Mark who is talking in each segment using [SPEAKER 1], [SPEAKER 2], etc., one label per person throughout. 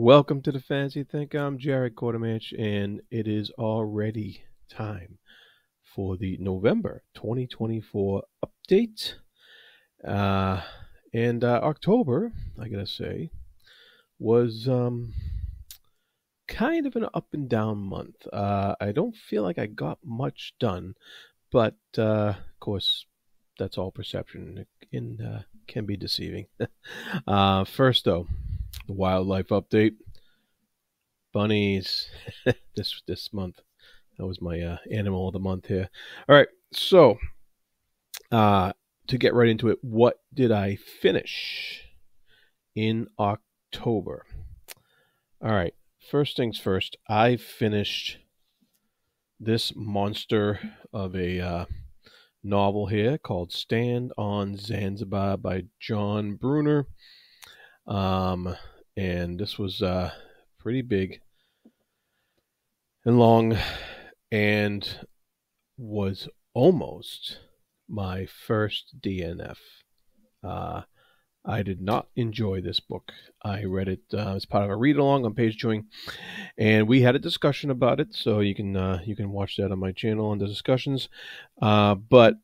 [SPEAKER 1] Welcome to the Fantasy Think. I'm Jared Quartermatch, and it is already time for the November 2024 update. And October, I gotta say, was kind of an up and down month. I don't feel like I got much done, but of course, that's all perception and can be deceiving. First, though, the wildlife update. Bunnies this month. That was my animal of the month here. All right, so to get right into it, what did I finish in October? All right, first things first, I finished this monster of a novel here called Stand on Zanzibar by John Brunner. And this was pretty big and long and was almost my first DNF. I did not enjoy this book. I read it as part of a read along on Page Chewing, and we had a discussion about it. So you can watch that on my channel under discussions. But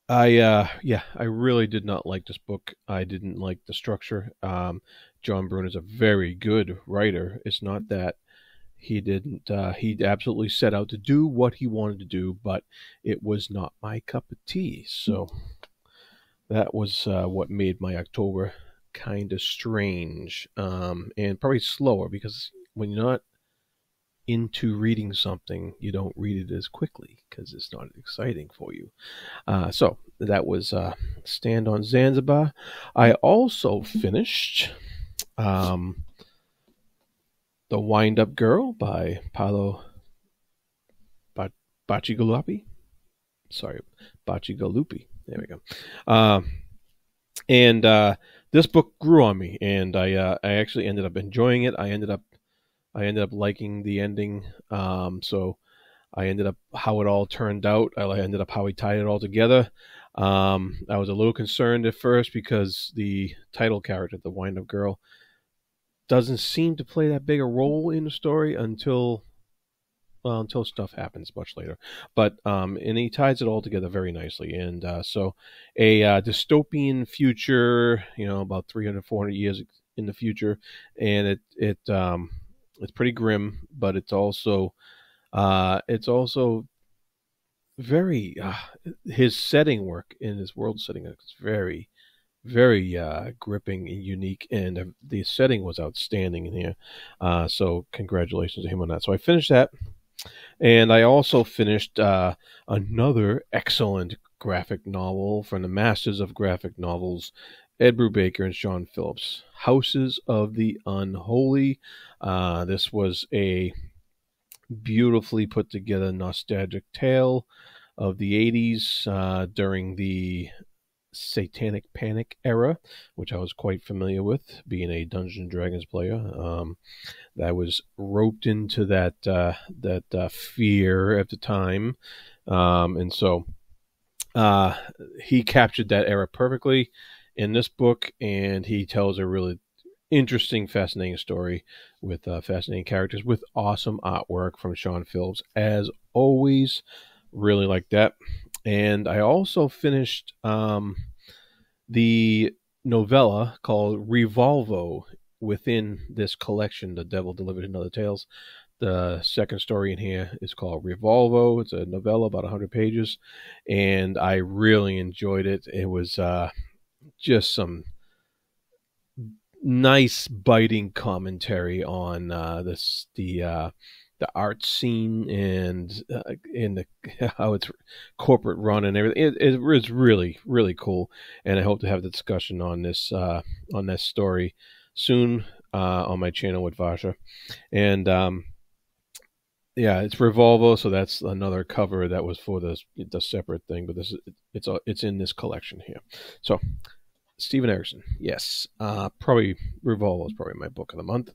[SPEAKER 1] I really did not like this book. I didn't like the structure. John Brunner is a very good writer. It's not that he didn't. He absolutely set out to do what he wanted to do, but it was not my cup of tea. So that was what made my October kind of strange and probably slower, because when you're not into reading something, you don't read it as quickly because it's not exciting for you. So that was Stand on Zanzibar. I also finished The Wind-Up Girl by Paolo Bacigalupi. Sorry, Bacigalupi. There we go. And this book grew on me, and I actually ended up enjoying it. I ended up liking the ending. So I ended up how it all turned out. I ended up how he tied it all together. I was a little concerned at first because the title character, the Wind-Up Girl, doesn't seem to play that big a role in the story until stuff happens much later. But and he ties it all together very nicely. And so a dystopian future, about 300, 400 years in the future, and it's pretty grim, but it's also very his setting work in his world setting is very, very gripping and unique, and the setting was outstanding in here. So congratulations to him on that. So I finished that, and I also finished another excellent graphic novel from the masters of graphic novels, Ed Brubaker and Sean Phillips, Houses of the Unholy. This was a beautifully put together nostalgic tale of the 80s during the Satanic Panic era, which I was quite familiar with, being a Dungeons & Dragons player. That was roped into that fear at the time, and so he captured that era perfectly in this book, and he tells a really interesting, fascinating story with fascinating characters, with awesome artwork from Sean Phillips, as always. Really like that. And I also finished the novella called Revolvo within this collection, The Devil Delivered in Other Tales. The second story in here is called Revolvo. It's a novella, about 100 pages, and I really enjoyed it. It was just some nice biting commentary on the art scene and how it's corporate run and everything. It was really, really cool, and I hope to have the discussion on this story soon on my channel with Vasha. And yeah, it's Revolvo, so that's another cover that was for the separate thing, but it's in this collection here. So Steven Erikson, yes, probably Revolvo is probably my book of the month.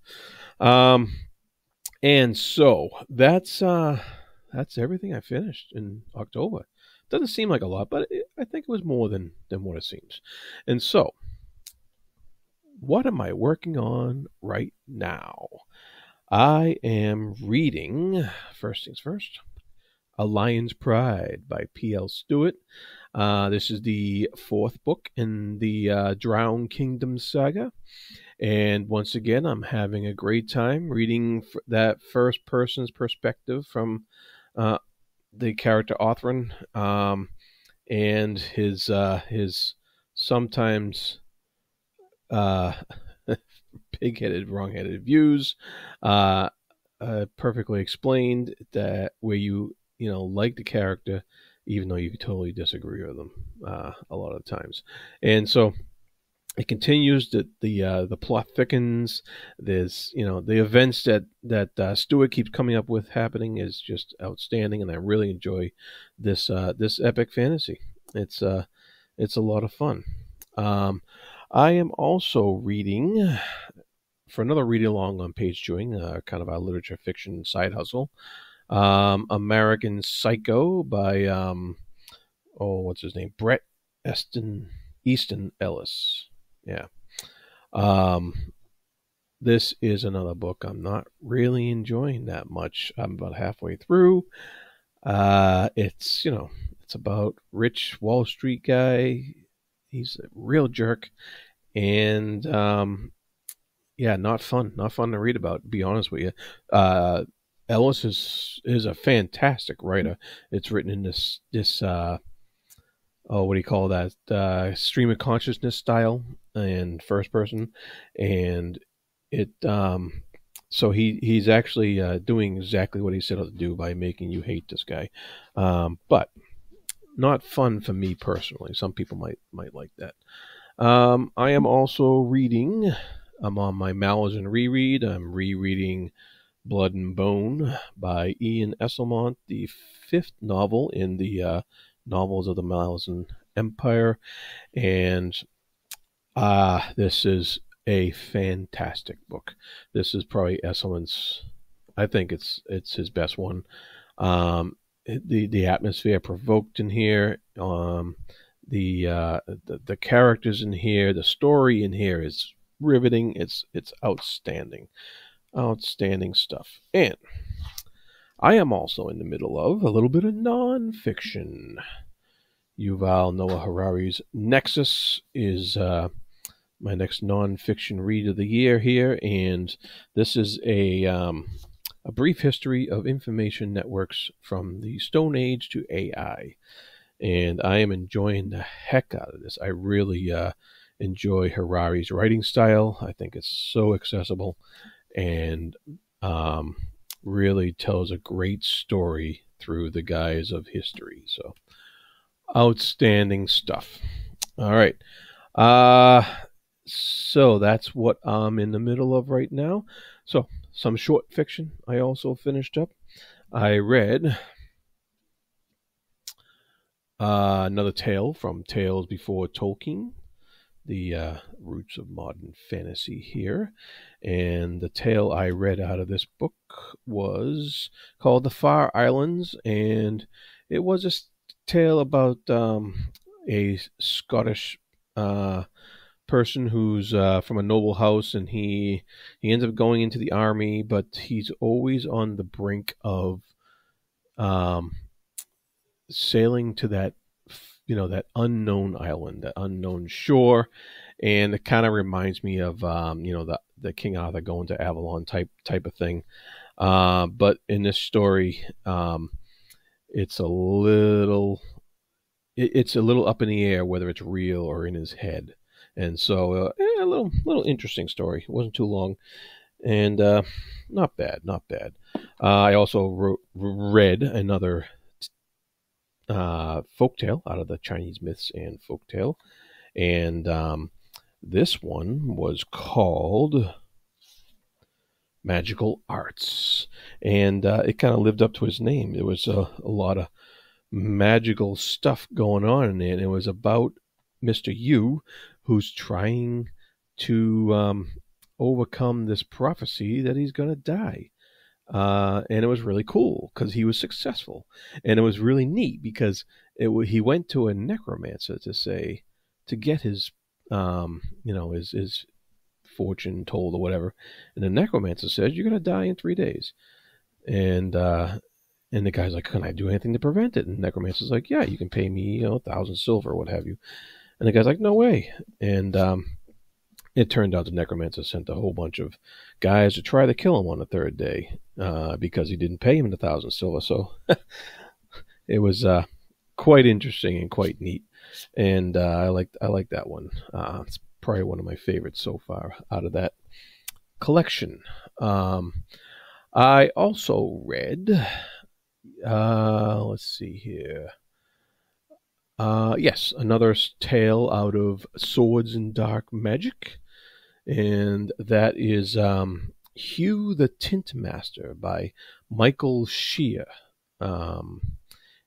[SPEAKER 1] And so that's everything I finished in October. Doesn't seem like a lot, but I think it was more than what it seems. And so what am I working on right now? I am reading, first things first, A Lion's Pride by P.L. Stewart. This is the fourth book in the Drown Kingdom saga. And once again, I'm having a great time reading that first person's perspective from uh, the character Othrin, and his sometimes uh, pig-headed, wrong-headed views. Uh, Perfectly explained that where you know like the character, even though you totally disagree with them a lot of times, and so it continues that the plot thickens. There's the events that Stewart keeps coming up with happening is just outstanding, and I really enjoy this epic fantasy. It's a lot of fun. Um, I am also reading for another read along on Page Chewing, kind of a literature fiction side hustle. American Psycho by what's his name? Brett Easton Ellis. Yeah. Um, this is another book I'm not really enjoying that much. I'm about halfway through. It's about rich Wall Street guy. He's a real jerk, and yeah, not fun. Not fun to read about. To be honest with you, Ellis is a fantastic writer. It's written in this what do you call that? Stream of consciousness style and first person, and it so he's actually doing exactly what he set out to do by making you hate this guy, but not fun for me personally. Some people might like that. I am also reading. I'm on my Malazan reread. I'm rereading Blood and Bone by Ian Esselmont, the fifth novel in the novels of the Malazan Empire, and this is a fantastic book. This is probably Esselmont's. I think it's his best one. The atmosphere provoked in here. The characters in here, the story in here is riveting. It's outstanding, outstanding stuff. And I am also in the middle of a little bit of nonfiction. Yuval Noah Harari's Nexus is my next nonfiction read of the year here, and this is a brief history of information networks from the Stone Age to AI. And I am enjoying the heck out of this. I really enjoy Harari's writing style. I think it's so accessible and really tells a great story through the guise of history. So, outstanding stuff. All right. So that's what I'm in the middle of right now. So, some short fiction I also finished up. I read another tale from Tales Before Tolkien, the roots of modern fantasy here. And the tale I read out of this book was called The Far Islands, and it was a tale about a Scottish person who's from a noble house, and he ends up going into the army, but he's always on the brink of um, sailing to that unknown island, that unknown shore, and it kind of reminds me of the King Arthur going to Avalon type of thing. But in this story, it's a little it's a little up in the air whether it's real or in his head, and so a little interesting story. It wasn't too long, and not bad, not bad. I also read another folktale out of the Chinese myths and folktale, and this one was called Magical Arts, and it kind of lived up to its name. There was a lot of magical stuff going on in it, and it was about Mr. Yu, who's trying to overcome this prophecy that he's going to die. And it was really cool because he was successful, and it was really neat because he went to a necromancer to get his his fortune told or whatever. And the necromancer says, you're going to die in 3 days. And the guy's like, can I do anything to prevent it? And the necromancer's like, yeah, you can pay me 1,000 silver or what have you. And the guy's like, no way. And it turned out the necromancer sent a whole bunch of guys to try to kill him on the third day because he didn't pay him the 1,000 silver. So it was quite interesting and quite neat. And I like that one. It's probably one of my favorites so far out of that collection. I also read, let's see here. Yes, another tale out of Swords and Dark Magic, and that is Hugh the Tint Master by Michael Shea.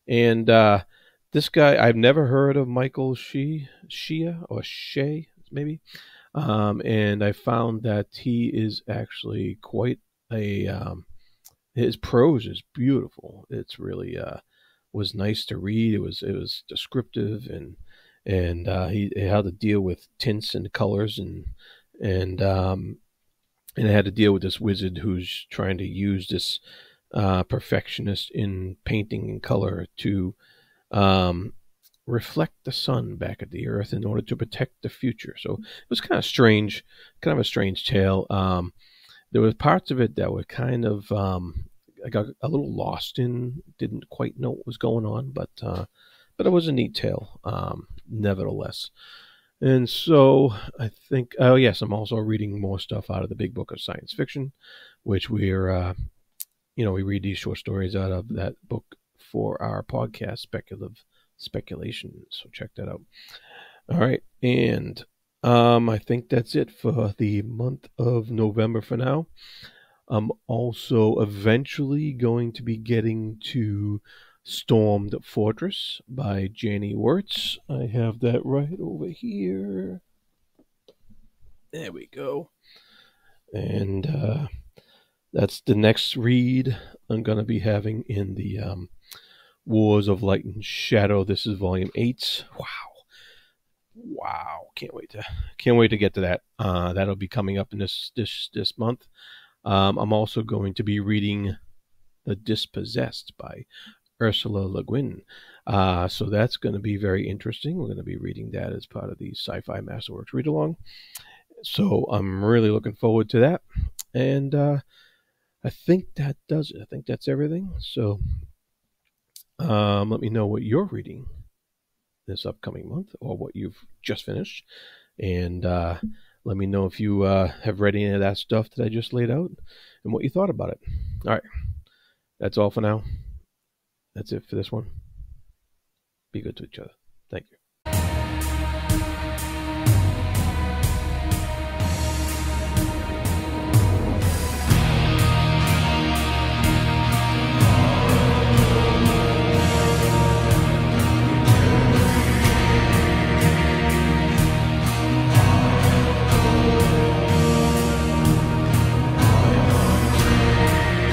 [SPEAKER 1] And this guy, I've never heard of Michael Shea, maybe. And I found that he is actually quite his prose is beautiful. It's really was nice to read. It was descriptive and he had to deal with tints and colors and it had to deal with this wizard who's trying to use this perfectionist in painting and color to reflect the sun back at the earth in order to protect the future. So it was kind of strange, kind of a strange tale. There were parts of it that were kind of I got a little lost in, didn't quite know what was going on, but it was a neat tale, nevertheless. And so I think, oh yes, I'm also reading more stuff out of the Big Book of Science Fiction, which we're, we read these short stories out of that book for our podcast, Speculative Speculation. So check that out. All right, and I think that's it for the month of November for now. I'm also eventually going to be getting to Stormed Fortress by Janie Wirtz. I have that right over here. There we go. And that's the next read I'm going to be having in the Wars of Light and Shadow. This is volume 8. Wow. Can't wait to get to that. That'll be coming up in this month. I'm also going to be reading The Dispossessed by Ursula Le Guin. So that's going to be very interesting. We're going to be reading that as part of the Sci-Fi Masterworks read-along. So I'm really looking forward to that. And I think that does it. I think that's everything. So let me know what you're reading this upcoming month or what you've just finished. And let me know if you have read any of that stuff that I just laid out and what you thought about it. All right. That's all for now. That's it for this one. Be good to each other.